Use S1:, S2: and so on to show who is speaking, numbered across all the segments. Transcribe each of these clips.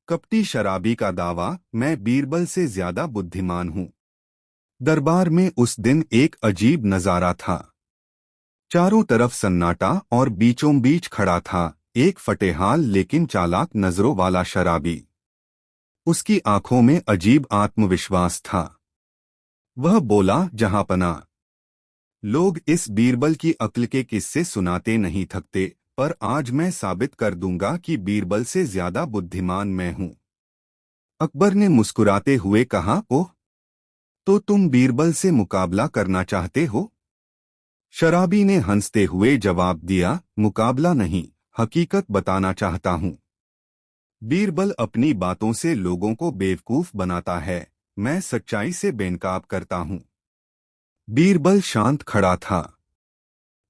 S1: कपटी शराबी का दावा, मैं बीरबल से ज्यादा बुद्धिमान हूँ। दरबार में उस दिन एक अजीब नजारा था। चारों तरफ सन्नाटा और बीचों बीच खड़ा था एक फटेहाल लेकिन चालाक नजरों वाला शराबी। उसकी आंखों में अजीब आत्मविश्वास था। वह बोला, जहांपना, लोग इस बीरबल की अक्ल के किस्से सुनाते नहीं थकते, पर आज मैं साबित कर दूंगा कि बीरबल से ज्यादा बुद्धिमान मैं हूँ। अकबर ने मुस्कुराते हुए कहा, ओह, तो तुम बीरबल से मुकाबला करना चाहते हो? शराबी ने हंसते हुए जवाब दिया, मुकाबला नहीं, हकीकत बताना चाहता हूँ। बीरबल अपनी बातों से लोगों को बेवकूफ बनाता है, मैं सच्चाई से बेनकाब करता हूँ। बीरबल शांत खड़ा था।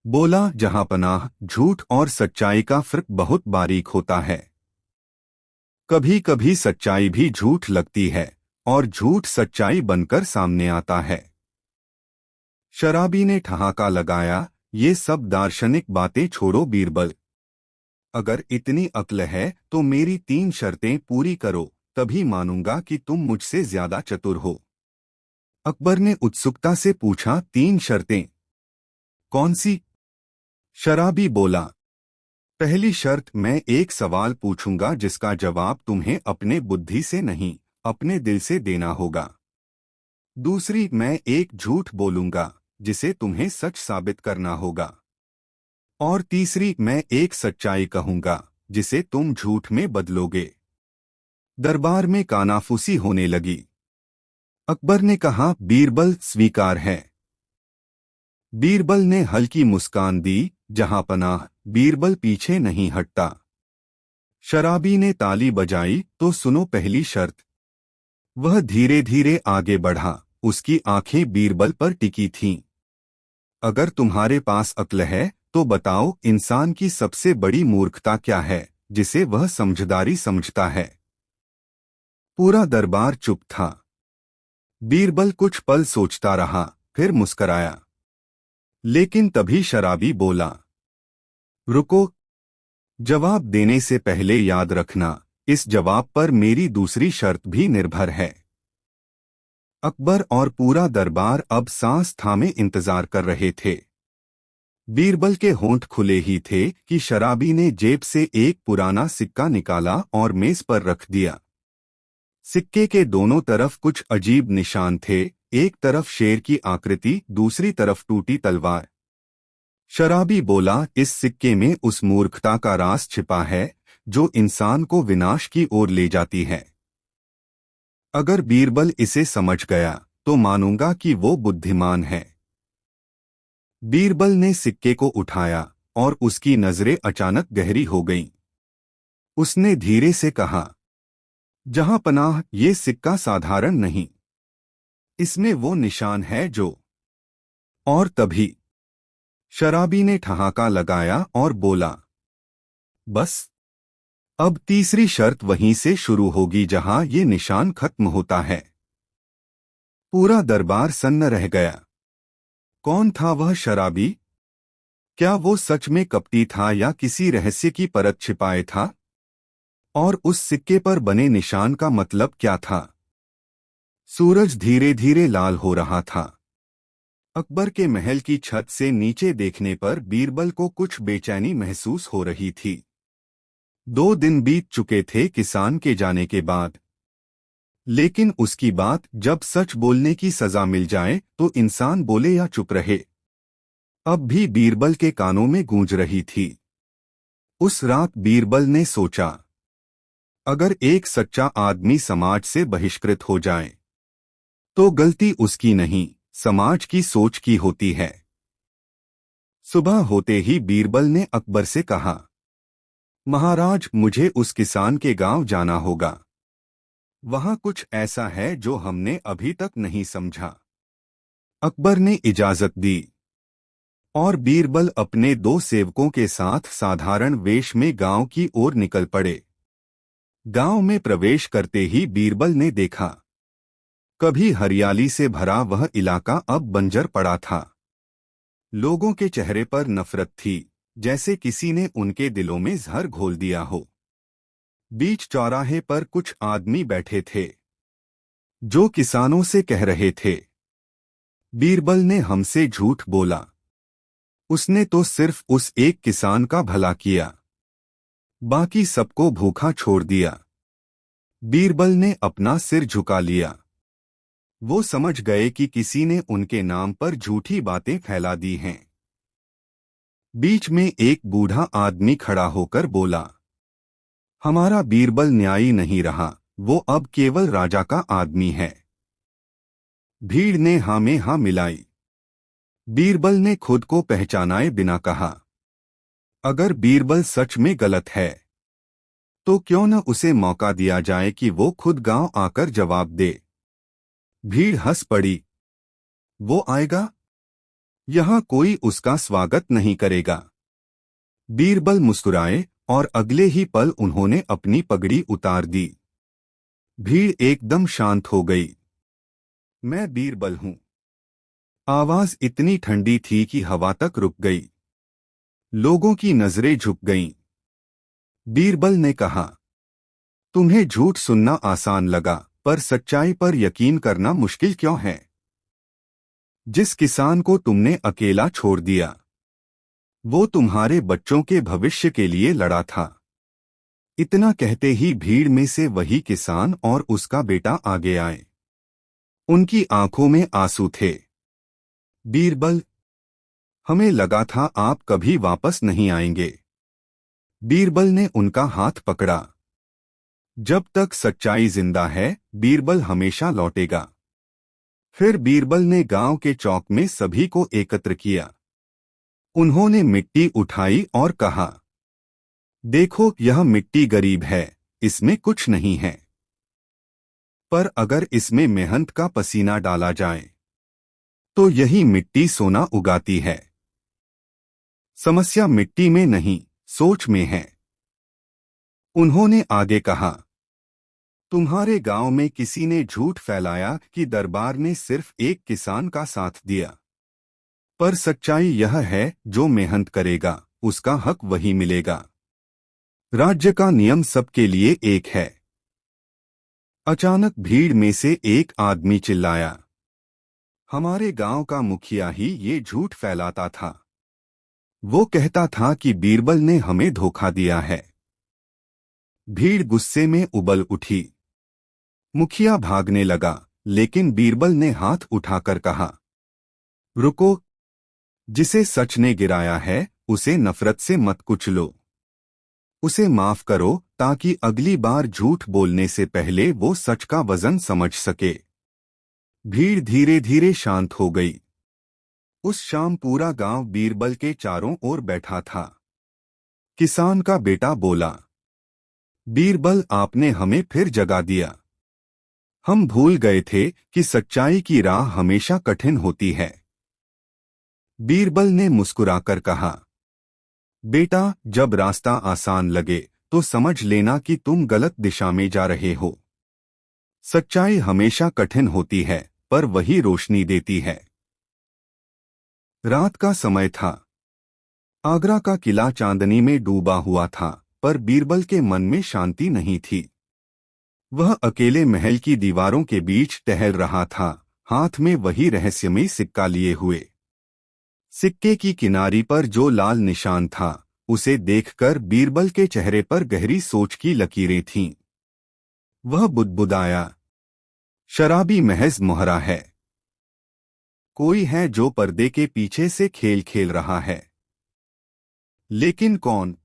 S1: बोला, जहांपनाह, झूठ और सच्चाई का फर्क बहुत बारीक होता है। कभी कभी सच्चाई भी झूठ लगती है और झूठ सच्चाई बनकर सामने आता है। शराबी ने ठहाका लगाया, ये सब दार्शनिक बातें छोड़ो बीरबल। अगर इतनी अक्ल है तो मेरी 3 शर्तें पूरी करो, तभी मानूंगा कि तुम मुझसे ज्यादा चतुर हो। अकबर ने उत्सुकता से पूछा, 3 शर्तें? कौन सी? शराबी बोला, पहली शर्त, मैं एक सवाल पूछूंगा जिसका जवाब तुम्हें अपने बुद्धि से नहीं, अपने दिल से देना होगा। दूसरी, मैं एक झूठ बोलूंगा जिसे तुम्हें सच साबित करना होगा। और तीसरी, मैं एक सच्चाई कहूंगा जिसे तुम झूठ में बदलोगे। दरबार में कानाफूसी होने लगी। अकबर ने कहा, बीरबल, स्वीकार है। बीरबल ने हल्की मुस्कान दी, जहांपनाह, बीरबल पीछे नहीं हटता। शराबी ने ताली बजाई, तो सुनो पहली शर्त। वह धीरे धीरे आगे बढ़ा, उसकी आंखें बीरबल पर टिकी थीं। अगर तुम्हारे पास अक्ल है तो बताओ, इंसान की सबसे बड़ी मूर्खता क्या है जिसे वह समझदारी समझता है? पूरा दरबार चुप था। बीरबल कुछ पल सोचता रहा, फिर मुस्कराया। लेकिन तभी शराबी बोला, रुको, जवाब देने से पहले याद रखना, इस जवाब पर मेरी दूसरी शर्त भी निर्भर है। अकबर और पूरा दरबार अब सांस थामे इंतजार कर रहे थे। बीरबल के होंठ खुले ही थे कि शराबी ने जेब से एक पुराना सिक्का निकाला और मेज पर रख दिया। सिक्के के दोनों तरफ कुछ अजीब निशान थे, एक तरफ शेर की आकृति, दूसरी तरफ टूटी तलवार। शराबी बोला, इस सिक्के में उस मूर्खता का राज छिपा है जो इंसान को विनाश की ओर ले जाती है। अगर बीरबल इसे समझ गया तो मानूंगा कि वो बुद्धिमान है। बीरबल ने सिक्के को उठाया और उसकी नजरें अचानक गहरी हो गईं। उसने धीरे से कहा, जहांपनाह, ये सिक्का साधारण नहीं, इसमें वो निशान है जो। और तभी शराबी ने ठहाका लगाया और बोला, बस, अब तीसरी शर्त वहीं से शुरू होगी जहां ये निशान खत्म होता है। पूरा दरबार सन्न रह गया। कौन था वह शराबी? क्या वो सच में कपटी था या किसी रहस्य की परत छिपाए था? और उस सिक्के पर बने निशान का मतलब क्या था? सूरज धीरे धीरे लाल हो रहा था। अकबर के महल की छत से नीचे देखने पर बीरबल को कुछ बेचैनी महसूस हो रही थी। 2 दिन बीत चुके थे किसान के जाने के बाद। लेकिन उसकी बात, जब सच बोलने की सजा मिल जाए तो इंसान बोले या चुप रहे, अब भी बीरबल के कानों में गूंज रही थी। उस रात बीरबल ने सोचा, अगर एक सच्चा आदमी समाज से बहिष्कृत हो जाए तो गलती उसकी नहीं, समाज की सोच की होती है। सुबह होते ही बीरबल ने अकबर से कहा, महाराज, मुझे उस किसान के गांव जाना होगा। वहां कुछ ऐसा है जो हमने अभी तक नहीं समझा। अकबर ने इजाजत दी और बीरबल अपने 2 सेवकों के साथ साधारण वेश में गांव की ओर निकल पड़े। गांव में प्रवेश करते ही बीरबल ने देखा, कभी हरियाली से भरा वह इलाका अब बंजर पड़ा था। लोगों के चेहरे पर नफरत थी, जैसे किसी ने उनके दिलों में जहर घोल दिया हो। बीच चौराहे पर कुछ आदमी बैठे थे जो किसानों से कह रहे थे, बीरबल ने हमसे झूठ बोला। उसने तो सिर्फ उस एक किसान का भला किया, बाकी सबको भूखा छोड़ दिया। बीरबल ने अपना सिर झुका लिया। वो समझ गए कि किसी ने उनके नाम पर झूठी बातें फैला दी हैं। बीच में एक बूढ़ा आदमी खड़ा होकर बोला, हमारा बीरबल न्यायी नहीं रहा, वो अब केवल राजा का आदमी है। भीड़ ने हाँ में हाँ मिलाई। बीरबल ने खुद को पहचानाए बिना कहा, अगर बीरबल सच में गलत है तो क्यों न उसे मौका दिया जाए कि वो खुद गांव आकर जवाब दे। भीड़ हंस पड़ी। वो आएगा? यहां कोई उसका स्वागत नहीं करेगा। बीरबल मुस्कुराए और अगले ही पल उन्होंने अपनी पगड़ी उतार दी। भीड़ एकदम शांत हो गई। मैं बीरबल हूं। आवाज इतनी ठंडी थी कि हवा तक रुक गई। लोगों की नजरें झुक गईं। बीरबल ने कहा, तुम्हें झूठ सुनना आसान लगा, पर सच्चाई पर यकीन करना मुश्किल क्यों है? जिस किसान को तुमने अकेला छोड़ दिया, वो तुम्हारे बच्चों के भविष्य के लिए लड़ा था। इतना कहते ही भीड़ में से वही किसान और उसका बेटा आगे आए। उनकी आंखों में आंसू थे। बीरबल, हमें लगा था आप कभी वापस नहीं आएंगे। बीरबल ने उनका हाथ पकड़ा। जब तक सच्चाई जिंदा है, बीरबल हमेशा लौटेगा। फिर बीरबल ने गांव के चौक में सभी को एकत्र किया। उन्होंने मिट्टी उठाई और कहा, देखो, यह मिट्टी गरीब है, इसमें कुछ नहीं है, पर अगर इसमें मेहनत का पसीना डाला जाए तो यही मिट्टी सोना उगाती है। समस्या मिट्टी में नहीं, सोच में है। उन्होंने आगे कहा, तुम्हारे गांव में किसी ने झूठ फैलाया कि दरबार ने सिर्फ एक किसान का साथ दिया, पर सच्चाई यह है, जो मेहनत करेगा उसका हक वही मिलेगा। राज्य का नियम सबके लिए एक है। अचानक भीड़ में से एक आदमी चिल्लाया, हमारे गांव का मुखिया ही ये झूठ फैलाता था। वो कहता था कि बीरबल ने हमें धोखा दिया है। भीड़ गुस्से में उबल उठी। मुखिया भागने लगा, लेकिन बीरबल ने हाथ उठाकर कहा, रुको, जिसे सच ने गिराया है उसे नफरत से मत कुचलो। उसे माफ करो ताकि अगली बार झूठ बोलने से पहले वो सच का वजन समझ सके। भीड़ धीरे धीरे शांत हो गई। उस शाम पूरा गांव बीरबल के चारों ओर बैठा था। किसान का बेटा बोला, बीरबल, आपने हमें फिर जगा दिया। हम भूल गए थे कि सच्चाई की राह हमेशा कठिन होती है। बीरबल ने मुस्कुराकर कहा, बेटा, जब रास्ता आसान लगे तो समझ लेना कि तुम गलत दिशा में जा रहे हो। सच्चाई हमेशा कठिन होती है, पर वही रोशनी देती है। रात का समय था। आगरा का किला चांदनी में डूबा हुआ था, पर बीरबल के मन में शांति नहीं थी। वह अकेले महल की दीवारों के बीच टहल रहा था, हाथ में वही रहस्यमयी सिक्का लिए हुए। सिक्के की किनारी पर जो लाल निशान था, उसे देखकर बीरबल के चेहरे पर गहरी सोच की लकीरें थीं। वह बुदबुदाया, शराबी महज मोहरा है। कोई है जो पर्दे के पीछे से खेल खेल रहा है। लेकिन कौन?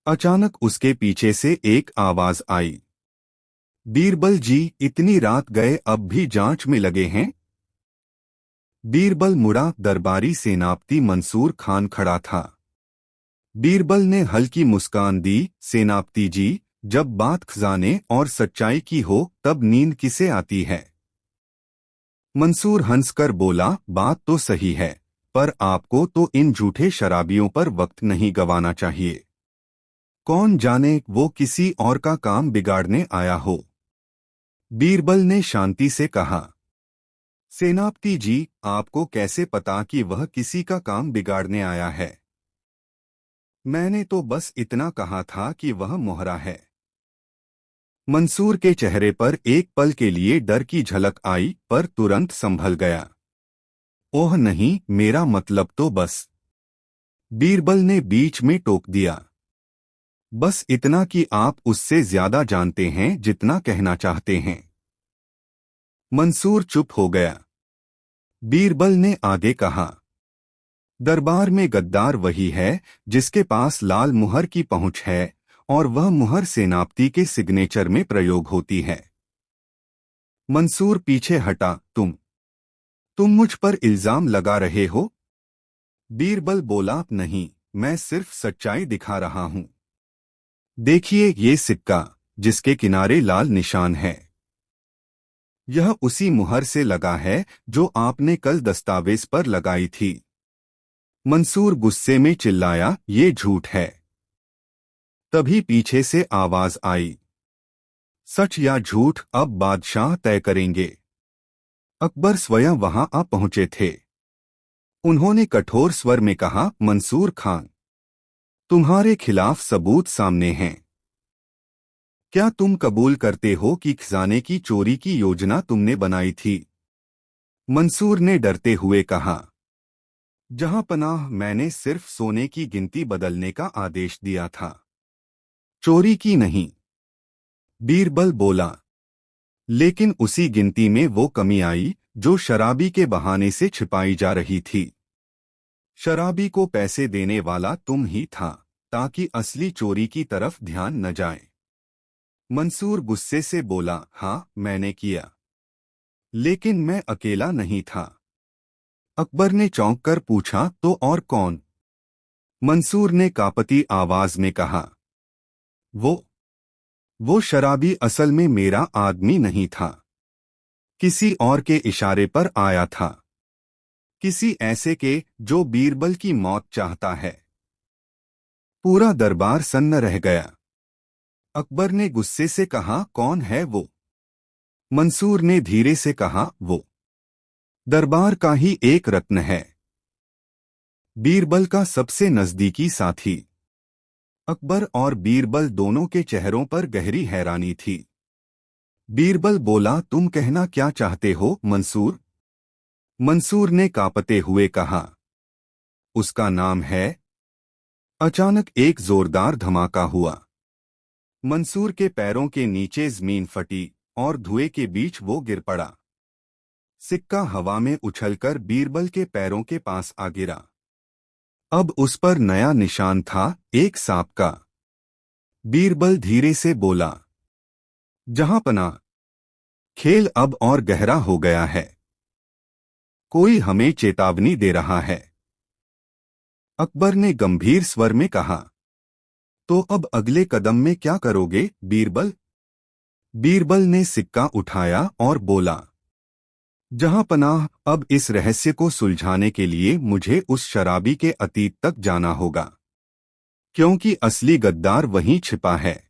S1: अचानक उसके पीछे से एक आवाज आई, बीरबल जी, इतनी रात गए अब भी जांच में लगे हैं? बीरबल मुड़ा। दरबारी सेनापति मंसूर खान खड़ा था। बीरबल ने हल्की मुस्कान दी, सेनापति जी, जब बात खजाने और सच्चाई की हो तब नींद किसे आती है? मंसूर हंसकर बोला, बात तो सही है, पर आपको तो इन झूठे शराबियों पर वक्त नहीं गंवाना चाहिए। कौन जाने वो किसी और का काम बिगाड़ने आया हो। बीरबल ने शांति से कहा, सेनापति जी, आपको कैसे पता कि वह किसी का काम बिगाड़ने आया है? मैंने तो बस इतना कहा था कि वह मोहरा है। मंसूर के चेहरे पर एक पल के लिए डर की झलक आई, पर तुरंत संभल गया। ओह नहीं, मेरा मतलब तो बस। बीरबल ने बीच में टोक दिया। बस इतना कि आप उससे ज्यादा जानते हैं जितना कहना चाहते हैं। मंसूर चुप हो गया। बीरबल ने आगे कहा, दरबार में गद्दार वही है जिसके पास लाल मुहर की पहुंच है, और वह मुहर सेनापति के सिग्नेचर में प्रयोग होती है। मंसूर पीछे हटा। तुम मुझ पर इल्जाम लगा रहे हो? बीरबल बोला, नहीं, मैं सिर्फ सच्चाई दिखा रहा हूं। देखिए ये सिक्का, जिसके किनारे लाल निशान है। यह उसी मुहर से लगा है जो आपने कल दस्तावेज पर लगाई थी। मंसूर गुस्से में चिल्लाया, ये झूठ है। तभी पीछे से आवाज आई, सच या झूठ अब बादशाह तय करेंगे। अकबर स्वयं वहां आ पहुंचे थे। उन्होंने कठोर स्वर में कहा, मंसूर खान, तुम्हारे खिलाफ सबूत सामने हैं। क्या तुम कबूल करते हो कि खजाने की चोरी की योजना तुमने बनाई थी? मंसूर ने डरते हुए कहा, जहां पनाह, मैंने सिर्फ सोने की गिनती बदलने का आदेश दिया था, चोरी की नहीं। बीरबल बोला, लेकिन उसी गिनती में वो कमी आई जो शराबी के बहाने से छिपाई जा रही थी। शराबी को पैसे देने वाला तुम ही था, ताकि असली चोरी की तरफ ध्यान न जाए। मंसूर गुस्से से बोला, हाँ, मैंने किया, लेकिन मैं अकेला नहीं था। अकबर ने चौंक कर पूछा, तो और कौन? मंसूर ने कांपती आवाज में कहा, वो शराबी असल में मेरा आदमी नहीं था। किसी और के इशारे पर आया था। किसी ऐसे के जो बीरबल की मौत चाहता है। पूरा दरबार सन्न रह गया। अकबर ने गुस्से से कहा, कौन है वो? मंसूर ने धीरे से कहा, वो दरबार का ही एक रत्न है, बीरबल का सबसे नजदीकी साथी। अकबर और बीरबल दोनों के चेहरों पर गहरी हैरानी थी। बीरबल बोला, तुम कहना क्या चाहते हो मंसूर? मंसूर ने कांपते हुए कहा, उसका नाम है। अचानक एक जोरदार धमाका हुआ। मंसूर के पैरों के नीचे जमीन फटी और धुएं के बीच वो गिर पड़ा। सिक्का हवा में उछलकर बीरबल के पैरों के पास आ गिरा। अब उस पर नया निशान था, एक सांप का। बीरबल धीरे से बोला, जहांपना, खेल अब और गहरा हो गया है। कोई हमें चेतावनी दे रहा है। अकबर ने गंभीर स्वर में कहा, तो अब अगले कदम में क्या करोगे बीरबल? बीरबल ने सिक्का उठाया और बोला, जहांपनाह, अब इस रहस्य को सुलझाने के लिए मुझे उस शराबी के अतीत तक जाना होगा, क्योंकि असली गद्दार वहीं छिपा है।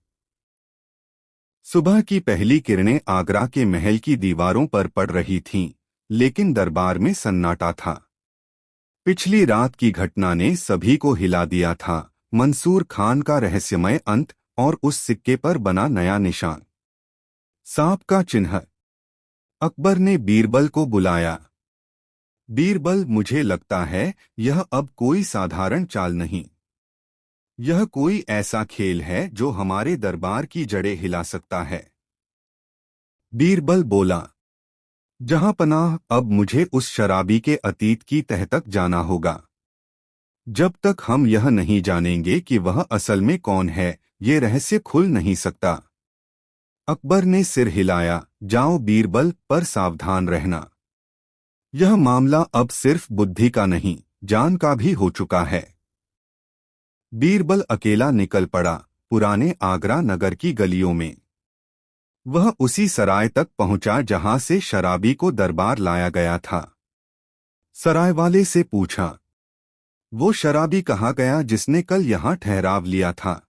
S1: सुबह की पहली किरणें आगरा के महल की दीवारों पर पड़ रही थीं, लेकिन दरबार में सन्नाटा था। पिछली रात की घटना ने सभी को हिला दिया था, मंसूर खान का रहस्यमय अंत और उस सिक्के पर बना नया निशान, सांप का चिन्ह। अकबर ने बीरबल को बुलाया। बीरबल, मुझे लगता है यह अब कोई साधारण चाल नहीं। यह कोई ऐसा खेल है जो हमारे दरबार की जड़ें हिला सकता है। बीरबल बोला, जहांपनाह, अब मुझे उस शराबी के अतीत की तह तक जाना होगा। जब तक हम यह नहीं जानेंगे कि वह असल में कौन है, ये रहस्य खुल नहीं सकता। अकबर ने सिर हिलाया, जाओ बीरबल, पर सावधान रहना। यह मामला अब सिर्फ बुद्धि का नहीं, जान का भी हो चुका है। बीरबल अकेला निकल पड़ा, पुराने आगरा नगर की गलियों में। वह उसी सराय तक पहुंचा जहां से शराबी को दरबार लाया गया था। सराय वाले से पूछा, वो शराबी कहाँ गया जिसने कल यहाँ ठहराव लिया था?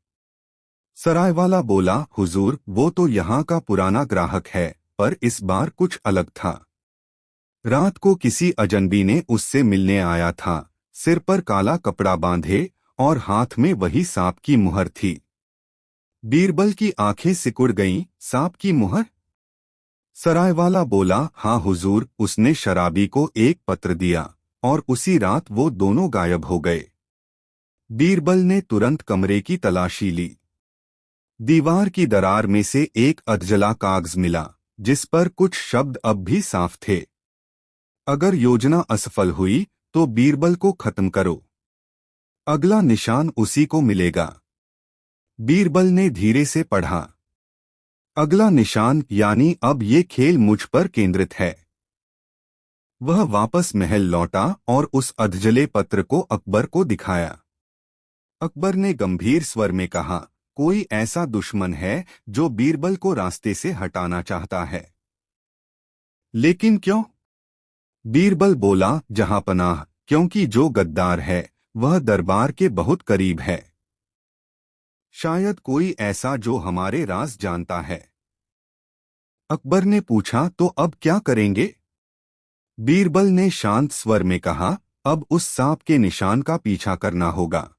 S1: सराय वाला बोला, हुजूर, वो तो यहाँ का पुराना ग्राहक है, पर इस बार कुछ अलग था। रात को किसी अजनबी ने उससे मिलने आया था, सिर पर काला कपड़ा बांधे और हाथ में वही सांप की मुहर थी। बीरबल की आंखें सिकुड़ गईं। सांप की मुहर? सरायवाला बोला, हाँ हुजूर, उसने शराबी को एक पत्र दिया और उसी रात वो दोनों गायब हो गए। बीरबल ने तुरंत कमरे की तलाशी ली। दीवार की दरार में से एक अधजला कागज मिला, जिस पर कुछ शब्द अब भी साफ थे। अगर योजना असफल हुई तो बीरबल को खत्म करो। अगला निशान उसी को मिलेगा। बीरबल ने धीरे से पढ़ा। अगला निशान, यानी अब ये खेल मुझ पर केंद्रित है। वह वापस महल लौटा और उस अधजले पत्र को अकबर को दिखाया। अकबर ने गंभीर स्वर में कहा, कोई ऐसा दुश्मन है जो बीरबल को रास्ते से हटाना चाहता है। लेकिन क्यों? बीरबल बोला, जहांपनाह, क्योंकि जो गद्दार है वह दरबार के बहुत करीब है। शायद कोई ऐसा जो हमारे राज जानता है। अकबर ने पूछा, तो अब क्या करेंगे? बीरबल ने शांत स्वर में कहा, अब उस सांप के निशान का पीछा करना होगा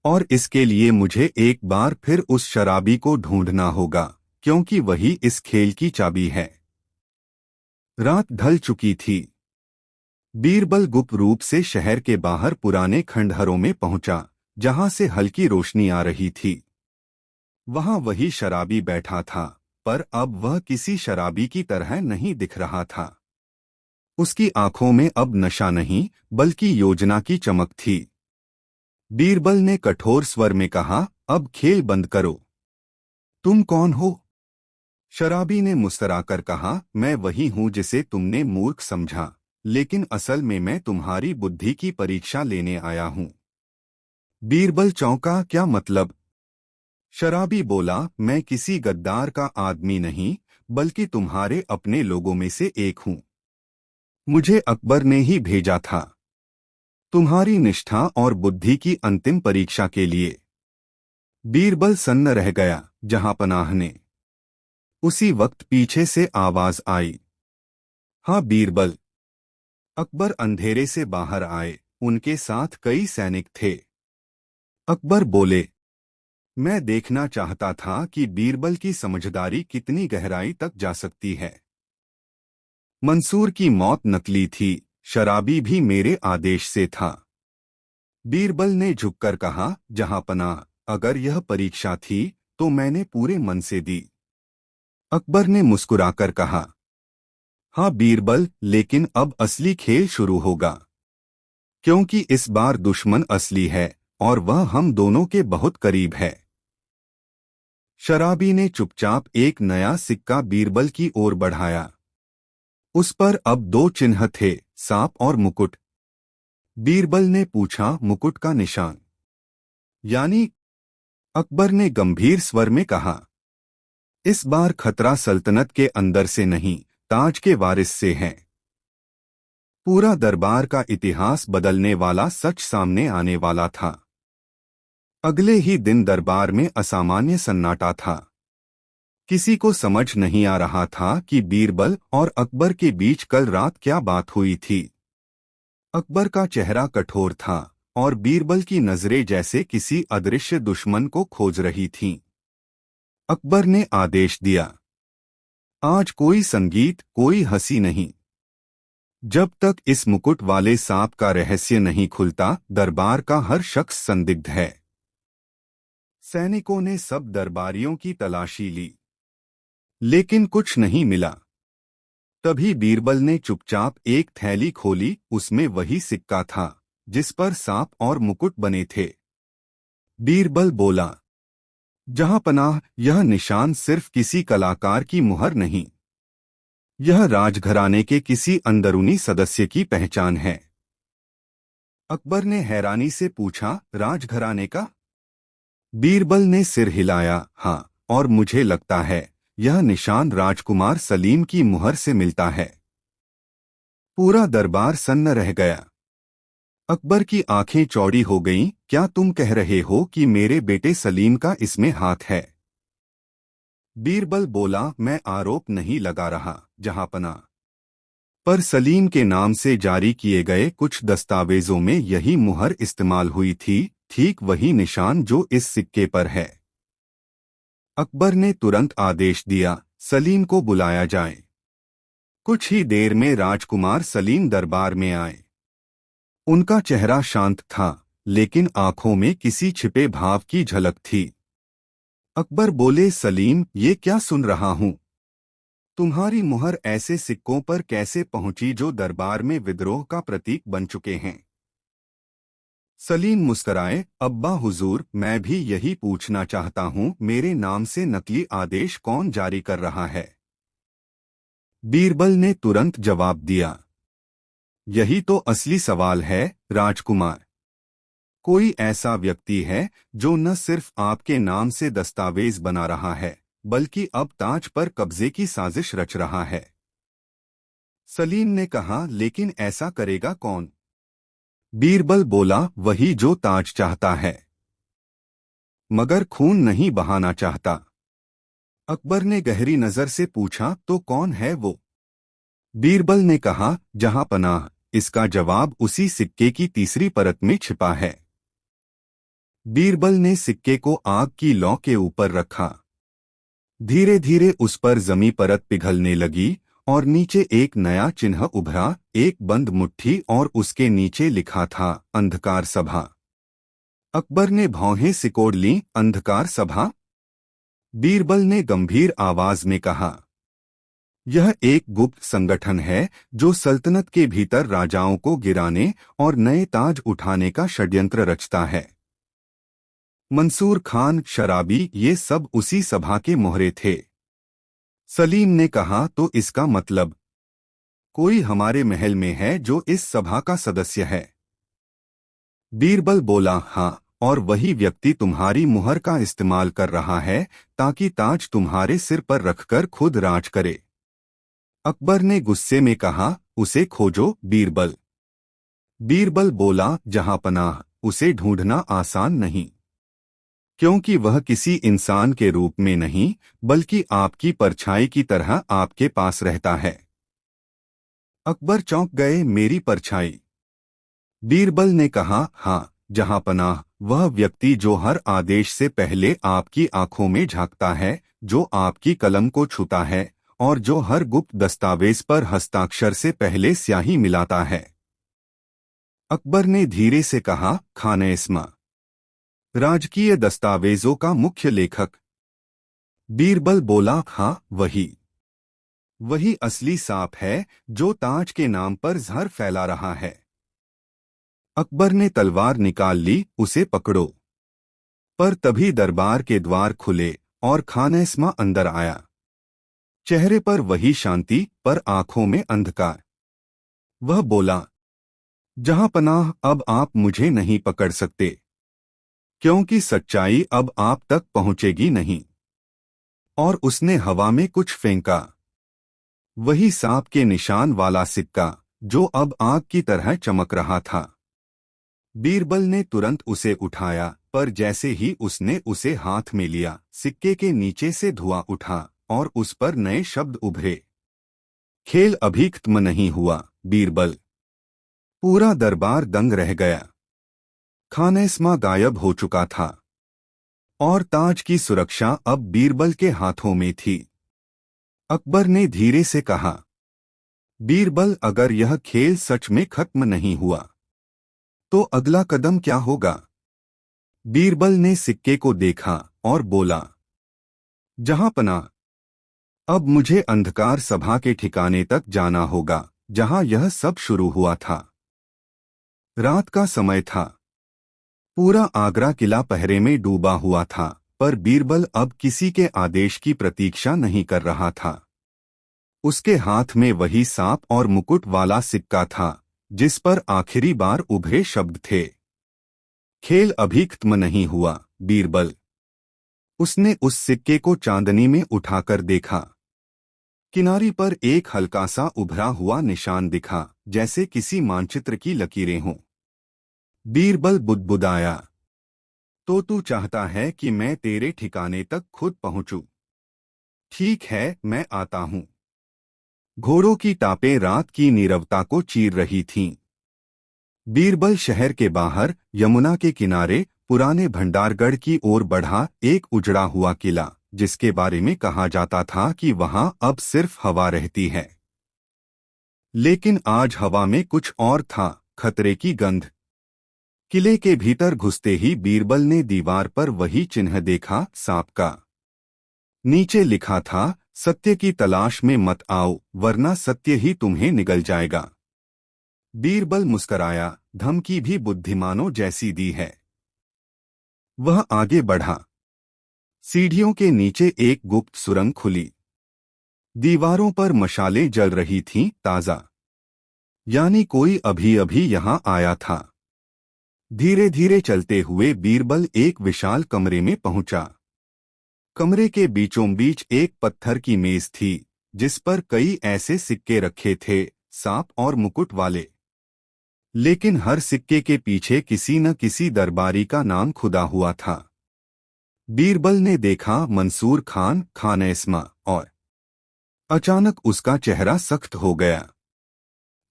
S1: और इसके लिए मुझे एक बार फिर उस शराबी को ढूंढना होगा, क्योंकि वही इस खेल की चाबी है। रात ढल चुकी थी। बीरबल गुप्त रूप से शहर के बाहर पुराने खंडहरों में पहुंचा, जहां से हल्की रोशनी आ रही थी। वहां वही शराबी बैठा था, पर अब वह किसी शराबी की तरह नहीं दिख रहा था। उसकी आंखों में अब नशा नहीं, बल्कि योजना की चमक थी। बीरबल ने कठोर स्वर में कहा, अब खेल बंद करो। तुम कौन हो? शराबी ने मुस्कुराकर कहा, मैं वही हूं जिसे तुमने मूर्ख समझा, लेकिन असल में मैं तुम्हारी बुद्धि की परीक्षा लेने आया हूं। बीरबल चौंका, क्या मतलब? शराबी बोला, मैं किसी गद्दार का आदमी नहीं, बल्कि तुम्हारे अपने लोगों में से एक हूं। मुझे अकबर ने ही भेजा था, तुम्हारी निष्ठा और बुद्धि की अंतिम परीक्षा के लिए। बीरबल सन्न रह गया। जहांपनाह ने। उसी वक्त पीछे से आवाज आई, हाँ बीरबल। अकबर अंधेरे से बाहर आए। उनके साथ कई सैनिक थे। अकबर बोले, मैं देखना चाहता था कि बीरबल की समझदारी कितनी गहराई तक जा सकती है। मंसूर की मौत नकली थी, शराबी भी मेरे आदेश से था। बीरबल ने झुककर कहा, जहांपनाह, अगर यह परीक्षा थी तो मैंने पूरे मन से दी। अकबर ने मुस्कुराकर कहा, हाँ बीरबल, लेकिन अब असली खेल शुरू होगा, क्योंकि इस बार दुश्मन असली है और वह हम दोनों के बहुत करीब है। शराबी ने चुपचाप एक नया सिक्का बीरबल की ओर बढ़ाया। उस पर अब दो चिन्ह थे, सांप और मुकुट। बीरबल ने पूछा, मुकुट का निशान यानी? अकबर ने गंभीर स्वर में कहा, इस बार खतरा सल्तनत के अंदर से नहीं, ताज के वारिस से है। पूरा दरबार का इतिहास बदलने वाला सच सामने आने वाला था। अगले ही दिन दरबार में असामान्य सन्नाटा था। किसी को समझ नहीं आ रहा था कि बीरबल और अकबर के बीच कल रात क्या बात हुई थी। अकबर का चेहरा कठोर था और बीरबल की नजरें जैसे किसी अदृश्य दुश्मन को खोज रही थीं। अकबर ने आदेश दिया, आज कोई संगीत, कोई हंसी नहीं। जब तक इस मुकुट वाले सांप का रहस्य नहीं खुलता, दरबार का हर शख्स संदिग्ध है। सैनिकों ने सब दरबारियों की तलाशी ली, लेकिन कुछ नहीं मिला। तभी बीरबल ने चुपचाप एक थैली खोली। उसमें वही सिक्का था जिस पर सांप और मुकुट बने थे। बीरबल बोला, जहांपनाह, यह निशान सिर्फ किसी कलाकार की मुहर नहीं, यह राजघराने के किसी अंदरूनी सदस्य की पहचान है। अकबर ने हैरानी से पूछा, राजघराने का? बीरबल ने सिर हिलाया, हाँ, और मुझे लगता है यह निशान राजकुमार सलीम की मुहर से मिलता है। पूरा दरबार सन्न रह गया। अकबर की आंखें चौड़ी हो गईं। क्या तुम कह रहे हो कि मेरे बेटे सलीम का इसमें हाथ है? बीरबल बोला, मैं आरोप नहीं लगा रहा जहांपनाह, पर सलीम के नाम से जारी किए गए कुछ दस्तावेजों में यही मुहर इस्तेमाल हुई थी, ठीक वही निशान जो इस सिक्के पर है। अकबर ने तुरंत आदेश दिया, सलीम को बुलाया जाए। कुछ ही देर में राजकुमार सलीम दरबार में आए। उनका चेहरा शांत था, लेकिन आंखों में किसी छिपे भाव की झलक थी। अकबर बोले, सलीम, ये क्या सुन रहा हूँ? तुम्हारी मुहर ऐसे सिक्कों पर कैसे पहुंची जो दरबार में विद्रोह का प्रतीक बन चुके हैं? सलीम मुस्कराए, अब्बा हुजूर, मैं भी यही पूछना चाहता हूँ, मेरे नाम से नकली आदेश कौन जारी कर रहा है? बीरबल ने तुरंत जवाब दिया, यही तो असली सवाल है, राजकुमार। कोई ऐसा व्यक्ति है जो न सिर्फ आपके नाम से दस्तावेज बना रहा है, बल्कि अब ताज पर कब्जे की साजिश रच रहा है। सलीम ने कहा, लेकिन ऐसा करेगा कौन? बीरबल बोला, वही जो ताज चाहता है, मगर खून नहीं बहाना चाहता। अकबर ने गहरी नजर से पूछा, तो कौन है वो? बीरबल ने कहा, जहां पनाह। इसका जवाब उसी सिक्के की तीसरी परत में छिपा है। बीरबल ने सिक्के को आग की लौ के ऊपर रखा। धीरे धीरे उस पर जमी परत पिघलने लगी और नीचे एक नया चिन्ह उभरा, एक बंद मुट्ठी, और उसके नीचे लिखा था, अंधकार सभा। अकबर ने भौहें सिकोड़ लीं, अंधकार सभा? बीरबल ने गंभीर आवाज में कहा, यह एक गुप्त संगठन है जो सल्तनत के भीतर राजाओं को गिराने और नए ताज उठाने का षड्यंत्र रचता है। मंसूर खान, शराबी, ये सब उसी सभा के मोहरे थे। सलीम ने कहा, तो इसका मतलब कोई हमारे महल में है जो इस सभा का सदस्य है? बीरबल बोला, हाँ, और वही व्यक्ति तुम्हारी मुहर का इस्तेमाल कर रहा है ताकि ताज तुम्हारे सिर पर रखकर खुद राज करे। अकबर ने गुस्से में कहा, उसे खोजो, बीरबल। बीरबल बोला, जहां पनाह, उसे ढूंढना आसान नहीं, क्योंकि वह किसी इंसान के रूप में नहीं, बल्कि आपकी परछाई की तरह आपके पास रहता है। अकबर चौंक गए, मेरी परछाई? बीरबल ने कहा, हाँ, जहां पनाह, वह व्यक्ति जो हर आदेश से पहले आपकी आंखों में झांकता है, जो आपकी कलम को छूता है, और जो हर गुप्त दस्तावेज पर हस्ताक्षर से पहले स्याही मिलाता है। अकबर ने धीरे से कहा, खान-ए-इस्मा, राजकीय दस्तावेजों का मुख्य लेखक। बीरबल बोला, हाँ, वही वही असली सांप है जो ताज के नाम पर जहर फैला रहा है। अकबर ने तलवार निकाल ली, उसे पकड़ो। पर तभी दरबार के द्वार खुले और खान-ए-इस्मा अंदर आया। चेहरे पर वही शांति, पर आंखों में अंधकार। वह बोला, जहां पनाह, अब आप मुझे नहीं पकड़ सकते, क्योंकि सच्चाई अब आप तक पहुंचेगी नहीं। और उसने हवा में कुछ फेंका, वही सांप के निशान वाला सिक्का जो अब आग की तरह चमक रहा था। बीरबल ने तुरंत उसे उठाया, पर जैसे ही उसने उसे हाथ में लिया, सिक्के के नीचे से धुआं उठा और उस पर नए शब्द उभरे। खेल अभी खत्म नहीं हुआ, बीरबल। पूरा दरबार दंग रह गया। खान-ए-इस्मा गायब हो चुका था और ताज की सुरक्षा अब बीरबल के हाथों में थी। अकबर ने धीरे से कहा, बीरबल, अगर यह खेल सच में खत्म नहीं हुआ तो अगला कदम क्या होगा? बीरबल ने सिक्के को देखा और बोला, जहां पनाह, अब मुझे अंधकार सभा के ठिकाने तक जाना होगा जहां यह सब शुरू हुआ था। रात का समय था। पूरा आगरा किला पहरे में डूबा हुआ था, पर बीरबल अब किसी के आदेश की प्रतीक्षा नहीं कर रहा था। उसके हाथ में वही सांप और मुकुट वाला सिक्का था जिस पर आखिरी बार उभरे शब्द थे, खेल अभी खत्म नहीं हुआ, बीरबल। उसने उस सिक्के को चांदनी में उठाकर देखा। किनारी पर एक हल्का सा उभरा हुआ निशान दिखा, जैसे किसी मानचित्र की लकीरें हों। बीरबल बुदबुदाया, तो तू चाहता है कि मैं तेरे ठिकाने तक खुद पहुंचूं? ठीक है, मैं आता हूं। घोड़ों की टापें रात की नीरवता को चीर रही थीं। बीरबल शहर के बाहर, यमुना के किनारे, पुराने भंडारगढ़ की ओर बढ़ा। एक उजड़ा हुआ किला, जिसके बारे में कहा जाता था कि वहां अब सिर्फ हवा रहती है। लेकिन आज हवा में कुछ और था, खतरे की गंध। किले के भीतर घुसते ही बीरबल ने दीवार पर वही चिन्ह देखा, सांप का। नीचे लिखा था, सत्य की तलाश में मत आओ, वरना सत्य ही तुम्हें निगल जाएगा। बीरबल मुस्कराया, धमकी भी बुद्धिमानों जैसी दी है। वह आगे बढ़ा। सीढ़ियों के नीचे एक गुप्त सुरंग खुली। दीवारों पर मशालें जल रही थीं, ताजा, यानी कोई अभी अभी यहां आया था। धीरे धीरे चलते हुए बीरबल एक विशाल कमरे में पहुंचा। कमरे के बीचों बीच एक पत्थर की मेज थी, जिस पर कई ऐसे सिक्के रखे थे, सांप और मुकुट वाले। लेकिन हर सिक्के के पीछे किसी न किसी दरबारी का नाम खुदा हुआ था। बीरबल ने देखा, मंसूर खान, खानएस्मा, और अचानक उसका चेहरा सख्त हो गया।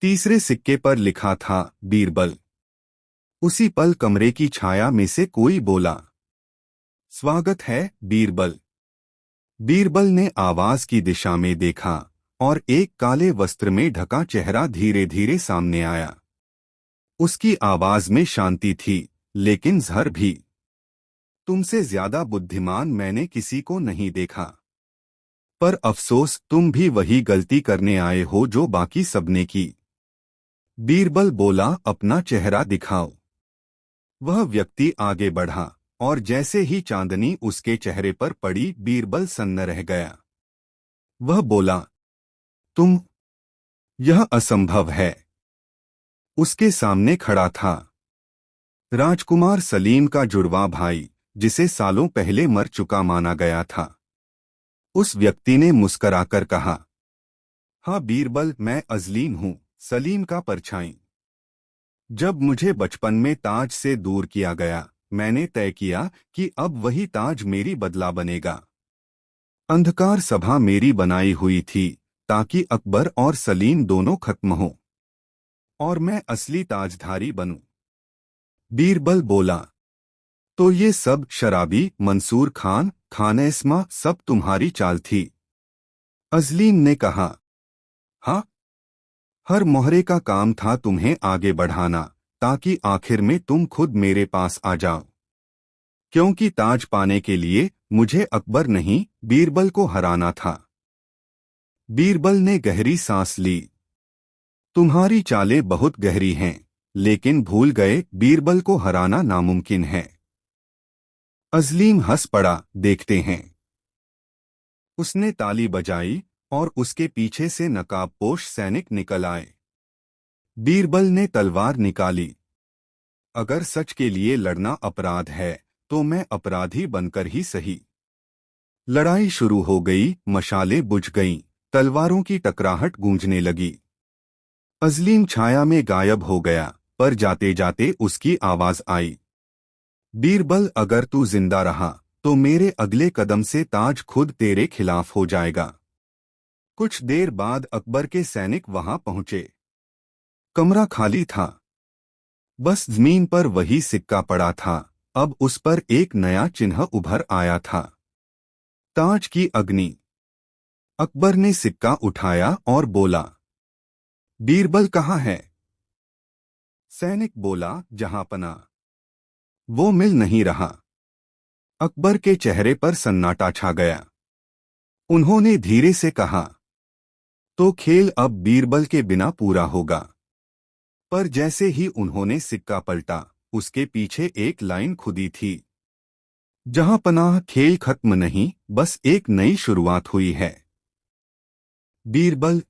S1: तीसरे सिक्के पर लिखा था, बीरबल। उसी पल कमरे की छाया में से कोई बोला, स्वागत है, बीरबल। बीरबल ने आवाज की दिशा में देखा और एक काले वस्त्र में ढका चेहरा धीरे धीरे सामने आया। उसकी आवाज में शांति थी, लेकिन जहर भी। तुमसे ज्यादा बुद्धिमान मैंने किसी को नहीं देखा, पर अफसोस तुम भी वही गलती करने आए हो जो बाकी सबने की। बीरबल बोला, अपना चेहरा दिखाओ। वह व्यक्ति आगे बढ़ा और जैसे ही चांदनी उसके चेहरे पर पड़ी, बीरबल सन्न रह गया। वह बोला, तुम? यह असंभव है। उसके सामने खड़ा था राजकुमार सलीम का जुड़वा भाई, जिसे सालों पहले मर चुका माना गया था। उस व्यक्ति ने मुस्कराकर कहा, हाँ बीरबल, मैं अजलीम हूँ, सलीम का परछाई। जब मुझे बचपन में ताज से दूर किया गया, मैंने तय किया कि अब वही ताज मेरी बदला बनेगा। अंधकार सभा मेरी बनाई हुई थी, ताकि अकबर और सलीम दोनों खत्म हों और मैं असली ताजधारी बनूं। बीरबल बोला, तो ये सब शराबी, मंसूर खान, खानएस्मा, सब तुम्हारी चाल थी? अजलीम ने कहा, हाँ, हर मोहरे का काम था तुम्हें आगे बढ़ाना, ताकि आखिर में तुम खुद मेरे पास आ जाओ। क्योंकि ताज पाने के लिए मुझे अकबर नहीं, बीरबल को हराना था। बीरबल ने गहरी सांस ली। तुम्हारी चालें बहुत गहरी हैं, लेकिन भूल गए, बीरबल को हराना नामुमकिन है। अजलीम हंस पड़ा, देखते हैं। उसने ताली बजाई और उसके पीछे से नकाबपोश सैनिक निकल आए। बीरबल ने तलवार निकाली। अगर सच के लिए लड़ना अपराध है, तो मैं अपराधी बनकर ही सही। लड़ाई शुरू हो गई, मशालें बुझ गईं, तलवारों की टकराहट गूंजने लगी। अजलीम छाया में गायब हो गया, पर जाते जाते उसकी आवाज आई, बीरबल, अगर तू जिंदा रहा तो मेरे अगले कदम से ताज खुद तेरे खिलाफ हो जाएगा। कुछ देर बाद अकबर के सैनिक वहां पहुंचे। कमरा खाली था। बस जमीन पर वही सिक्का पड़ा था। अब उस पर एक नया चिन्ह उभर आया था, ताज की अग्नि। अकबर ने सिक्का उठाया और बोला, बीरबल कहाँ है? सैनिक बोला, जहांपना। वो मिल नहीं रहा। अकबर के चेहरे पर सन्नाटा छा गया। उन्होंने धीरे से कहा, तो खेल अब बीरबल के बिना पूरा होगा। पर जैसे ही उन्होंने सिक्का पलटा, उसके पीछे एक लाइन खुदी थी, जहांपनाह, खेल खत्म नहीं, बस एक नई शुरुआत हुई है। बीरबल